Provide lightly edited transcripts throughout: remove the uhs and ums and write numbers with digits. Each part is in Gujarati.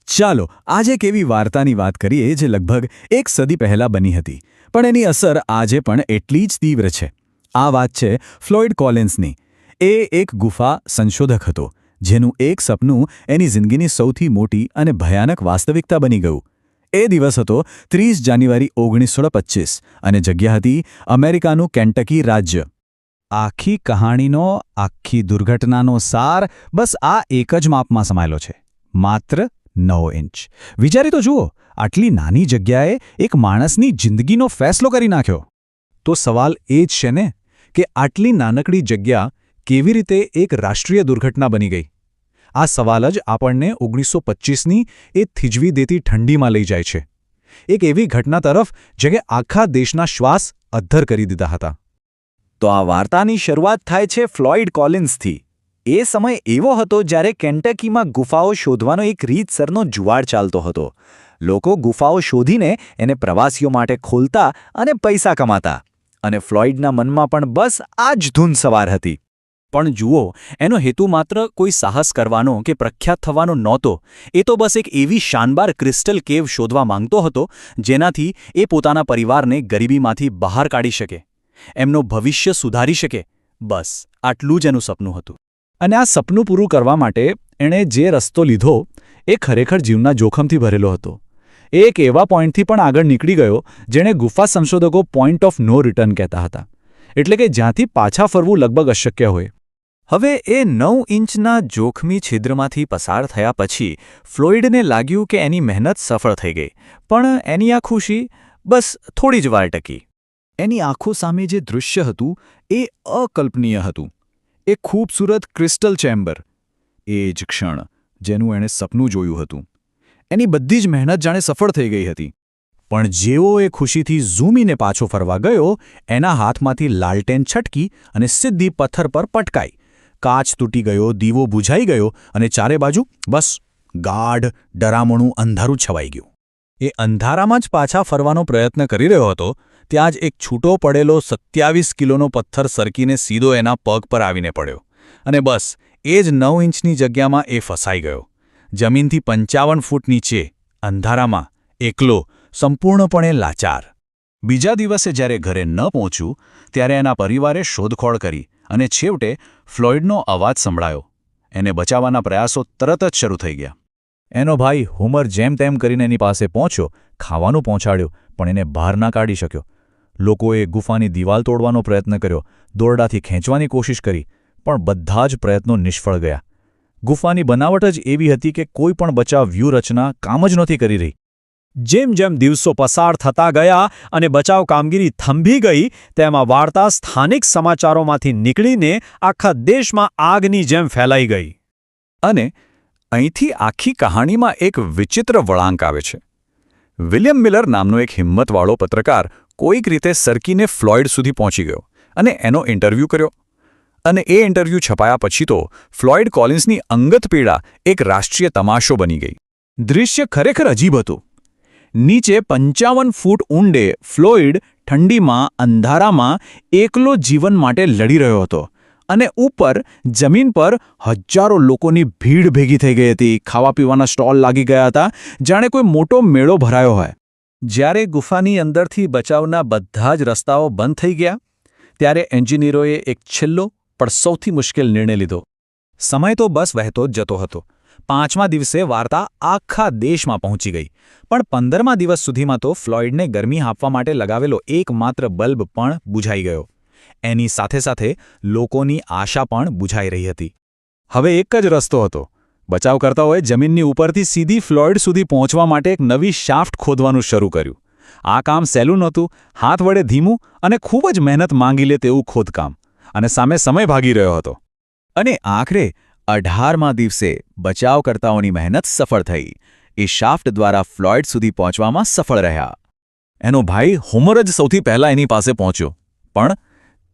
ચાલો આજે એક એવી વાર્તાની વાત કરીએ જે લગભગ એક સદી પહેલાં બની હતી, પણ એની અસર આજે પણ એટલી જ તીવ્ર છે. આ વાત છે ફ્લોયડ કોલિન્સની. એ એક ગુફા સંશોધક હતો, જેનું એક સપનું એની જિંદગીની સૌથી મોટી અને ભયાનક વાસ્તવિકતા બની ગયું. એ દિવસ હતો 30 જાન્યુઆરી 1925 અને જગ્યા હતી અમેરિકાનું કેન્ટકી રાજ્ય. આખી કહાણીનો, આખી દુર્ઘટનાનો સાર બસ આ એક જ માપમાં સમાયેલો છે, માત્ર 9 ઇંચ. વિચારી તો જુઓ, આટલી નાની જગ્યાએ એક માણસની જિંદગીનો ફેસલો કરી નાખ્યો. તો સવાલ એ જ છે ને કે આટલી નાનકડી જગ્યા કેવી રીતે એક રાષ્ટ્રીય દુર્ઘટના બની ગઈ? આ સવાલ જ આપણને 1925ની એ થીજવી દેતી ઠંડીમાં લઈ જાય છે. એક એવી ઘટના તરફ જે આખા દેશના શ્વાસ અદ્ધર કરી દીધા હતા. તો આ વાર્તાની શરૂઆત થાય છે ફ્લોયડ કોલિન્સથી. એ સમય એવો હતો જ્યારે કેન્ટકીમાં ગુફાઓ શોધવાનો એક રીતસરનો જુવાળ ચાલતો હતો. લોકો ગુફાઓ શોધીને એને પ્રવાસીઓ માટે ખોલતા અને પૈસા કમાતા. અને ફ્લોયડના મનમાં પણ બસ આ જ ધૂન સવાર હતી. પણ જુઓ, એનો હેતુ માત્ર કોઈ સાહસ કરવાનો કે પ્રખ્યાત થવાનો નહોતો. એ તો બસ એક એવી શાનદાર ક્રિસ્ટલ કેવ શોધવા માંગતો હતો, જેનાથી એ પોતાના પરિવારને ગરીબીમાંથી બહાર કાઢી શકે, એમનો ભવિષ્ય સુધારી શકે. બસ આટલું જ એનું સપનું હતું. અને આ સપનું પૂરું કરવા માટે એણે જે રસ્તો લીધો એ ખરેખર જીવના જોખમથી ભરેલો હતો. એ એક એવા પોઈન્ટથી પણ આગળ નીકળી ગયો જેણે ગુફા સંશોધકો પોઈન્ટ ઓફ નો રિટર્ન કહેતા હતા, એટલે કે જ્યાંથી પાછા ફરવું લગભગ અશક્ય હોય. હવે એ 9 ઇંચના જોખમી છિદ્રમાંથી પસાર થયા પછી ફ્લોયડને લાગ્યું કે એની મહેનત સફળ થઈ ગઈ, પણ એની આ ખુશી બસ થોડી જ વાર ટકી. એની આંખો સામે જે દૃશ્ય હતું એ અકલ્પનીય હતું. એ ખૂબસૂરત ક્રિસ્ટલ ચેમ્બર, એ જ ક્ષણ જેનું એણે સપનું જોયું હતું. એની બધી જ મહેનત જાણે સફળ થઈ ગઈ હતી. પણ જેવો એ ખુશીથી ઝૂમીને પાછો ફરવા ગયો, એના હાથમાંથી લાલટેન છટકી અને સીધી પથ્થર પર પટકાઈ. કાચ તૂટી ગયો, દીવો બુઝાઈ ગયો અને ચારે બાજુ બસ ગાઢ, ડરામણું અંધારું છવાઈ ગયું. એ અંધારામાં જ પાછા ફરવાનો પ્રયત્ન કરી રહ્યો હતો, ત્યાં જ એક છૂટો પડેલો 27 કિલોનો પથ્થર સરકીને સીધો એના પગ પર આવીને પડ્યો. અને બસ એ જ 9 ઇંચની જગ્યામાં એ ફસાઈ ગયો. જમીનથી 55 ફૂટ નીચે, અંધારામાં, એકલો, સંપૂર્ણપણે લાચાર. બીજા દિવસે જ્યારે ઘરે ન પહોંચ્યું, ત્યારે એના પરિવારે શોધખોળ કરી અને છેવટે ફ્લોયડનો અવાજ સંભળાયો. એને બચાવવાના પ્રયાસો તરત જ શરૂ થઈ ગયા. એનો ભાઈ હુમર જેમ તેમ કરીને એની પાસે પહોંચ્યો, ખાવાનું પહોંચાડ્યું, પણ એને બહાર ના કાઢી શક્યો. લોકોએ ગુફાની દિવાલ તોડવાનો પ્રયત્ન કર્યો, દોરડાથી ખેંચવાની કોશિશ કરી, પણ બધા જ પ્રયત્નો નિષ્ફળ ગયા. ગુફાની બનાવટ જ એવી હતી કે કોઈ પણ બચાવ વ્યૂહરચના કામ જ નહોતી કરી રહી. જેમ જેમ દિવસો પસાર થતા ગયા અને બચાવ કામગીરી થંભી ગઈ, તેમાં વાર્તા સ્થાનિક સમાચારોમાંથી નીકળીને આખા દેશમાં આગની જેમ ફેલાઈ ગઈ. અને અહીંથી આખી કહાણીમાં એક વિચિત્ર વળાંક આવે છે. વિલિયમ મિલર નામનો એક હિંમતવાળો પત્રકાર કોઈક રીતે સરકીને ફ્લોયડ સુધી પહોંચી ગયો અને એનો ઇન્ટરવ્યૂ કર્યો. અને એ ઇન્ટરવ્યૂ છપાયા પછી તો ફ્લોયડ કોલિન્સની અંગત પીડા એક રાષ્ટ્રીય તમાશો બની ગઈ. દૃશ્ય ખરેખર અજીબ હતું. નીચે 55 ફૂટ ઊંડે ફ્લોયડ ઠંડીમાં, અંધારામાં એકલો જીવન માટે લડી રહ્યો હતો. અને ઉપર જમીન પર હજારો લોકોની ભીડ ભેગી થઈ ગઈ હતી. ખાવા પીવાના સ્ટોલ લાગી ગયા હતા, જાણે કોઈ મોટો મેળો ભરાયો હોય. જ્યારે ગુફાની અંદરથી બચાવના બધા જ રસ્તાઓ બંધ થઈ ગયા, ત્યારે એન્જિનિયરોએ એક છેલ્લો પણ સૌથી મુશ્કેલ નિર્ણય લીધો. સમય તો બસ વહેતો જ જતો હતો. 5મા દિવસે વાર્તા આખા દેશમાં પહોંચી ગઈ, પણ 15મા દિવસ સુધીમાં તો ફ્લોયડને ગરમી આપવા માટે લગાવેલો એકમાત્ર બલ્બ પણ બુઝાઈ ગયો. એની સાથે સાથે લોકોની આશા પણ બુઝાઈ રહી હતી. હવે એક જ રસ્તો હતો. બચાવકર્તાઓએ જમીનની ઉપરથી સીધી ફ્લોયડ સુધી પહોંચવા માટે એક નવી શાફ્ટ ખોદવાનું શરૂ કર્યું. આ કામ સહેલું નહોતું, હાથ વડે ધીમું અને ખૂબ જ મહેનત માંગી લે તેવું ખોદકામ. અને સામે સમય ભાગી રહ્યો હતો. અને આખરે 18મા દિવસે બચાવકર્તાઓની મહેનત સફળ થઈ. એ શાફ્ટ દ્વારા ફ્લોયડ સુધી પહોંચવામાં સફળ રહ્યા. એનો ભાઈ હુમર જ સૌથી પહેલાં એની પાસે પહોંચ્યો, પણ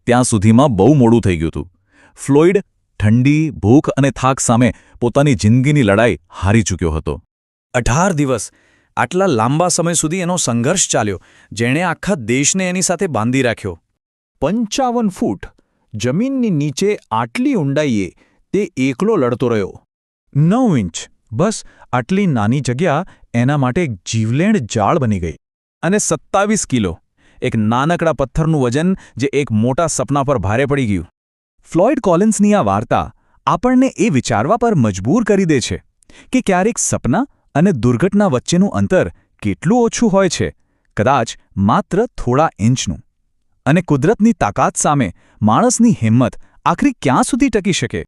ત્યાં સુધીમાં બહુ મોડું થઈ ગયું હતું. ફ્લોયડ ઠંડી, ભૂખ અને થાક સામે પોતાની જિંદગીની લડાઈ હારી ચૂક્યો હતો. 18 દિવસ, આટલા લાંબા સમય સુધી એનો સંઘર્ષ ચાલ્યો, જેણે આખા દેશને એની સાથે બાંધી રાખ્યો. 55 ફૂટ જમીનની નીચે આટલી ઊંડાઈએ તે એકલો લડતો રહ્યો. 9 ઇંચ બસ આટલી નાની જગ્યા એના માટે એક જીવલેણ જાળ બની ગઈ. અને 27 કિલો, એક નાનકડા પથ્થરનું વજન જે એક મોટા સપના પર ભારે પડી ગયું. ફ્લોયડ કોલિન્સની આ વાર્તા આપણને એ વિચારવા પર મજબૂર કરી દે છે કે ક્યારેક સપના અને દુર્ઘટના વચ્ચેનું અંતર કેટલું ઓછું હોય છે, કદાચ માત્ર થોડા ઇંચનું. અને કુદરતની તાકાત સામે માણસની હિંમત આખરી ક્યાં સુધી ટકી શકે?